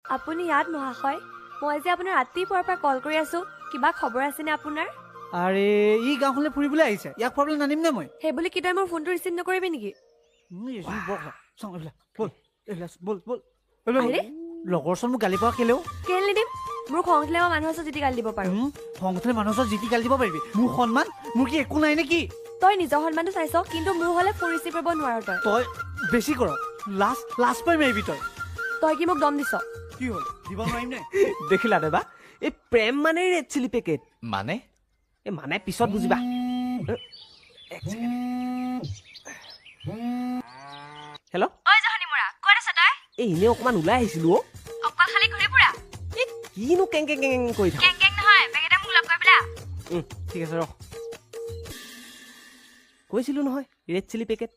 আপুনি ইয়াত মহাশয় মই যে আপোনাৰ ৰাতিপুৱাৰ পৰা কল কৰি আছো কিবা খবৰ আছেনে আপোনাৰ আৰে ই গাঁওখনলৈ ফুৰিবলৈ আহিছে ইয়াক প্ৰব্লেম নানিম নে মই সেই বুলি কি তই মোৰ ফোনটো ৰিচিভ নকৰিবি নেকি লগৰচোন মোক গালি পোৱা কেলেও কেলে নিদিম মোৰ খং উঠিলে মই মানুহৰ ওচৰত জিতি গালি দিব পাৰো খং উঠিলে মানুহৰ ওচৰত জিতি গালি দিব পাৰিবি মোৰ সন্মান মোৰ কি একো নাই নেকি তই নিজৰ সন্মানটো চাইছ কিন্তু মোৰ হলে ফোন ৰিচিভ কৰিব নোৱাৰ তই বেছি কৰ লাষ্ট পাই মাৰিবি তই কি মোক দম দিছ কি হ'ল দিব নোৱাৰিম নে দেখিলা দেবা এই প্ৰেম মানে ৰেড চিলি পেকেট মানে এই মানে পিছত বুজিবা হেল্ল' ঐ জহনি মুৰা ক'ত আছ তই এই এনে অকমান ওলাই আহিছিলো অকল খালি ঘূৰি ফুৰা এই কিনো কেং কেং কেং কৰি থাক কেং কেং নহয় বেগেটা মোক লগ কৰি পেলা ঠিক আছে ৰ কৈছিলো নহয় ৰেড চিলি পেকেট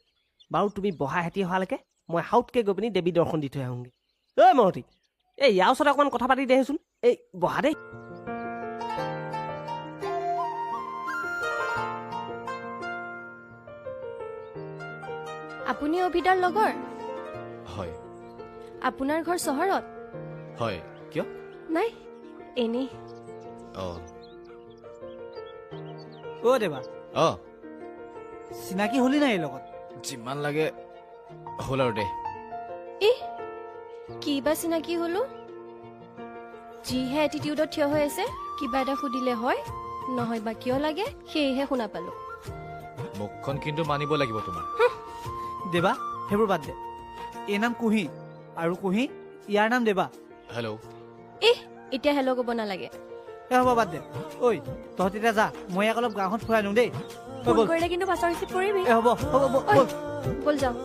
বাৰু তুমি বহা হাতী অহালৈকে মই হাউতকে গৈ পিনি দেৱী দৰ্শন দি থৈ আহোঁগৈ ঐ মহতি এই ইয়াৰ ওচৰত অকণমান কথা পাতি দেচোন এই বহা দেই আপুনি অভিদাৰ লগৰ হয় আপোনাৰ ঘৰ চহৰত হয় কিয় নাই এনেই অ দেৱা চিনাকি হলি নাই লগত যিমান লাগে হ'ল আৰু দে কি বা চিনাকি হলো যিহে এটিটিউডত থিয় হৈ আছে কিবা এটা সুধিলে হয় নহয় বা কিয় লাগে সেয়েহে শুনা পালো মুখখন কিন্তু মানিব লাগিব তোমাৰ দেৱা সেইবোৰ বাদ দে এই নাম কুহি আৰু কুহি ইয়াৰ নাম দেৱা হেল্ল' এতিয়া হেল্ল' ক'ব নালাগে হ'ব বাদ দে ঐ তহঁত এতিয়া যা মই ইয়াক অলপ গাঁওখন ফুৰাই আনো দেই ফোন কৰিলে কিন্তু পাছৰ ৰিচিভ কৰিবি হ'ব ব'ল যাওঁ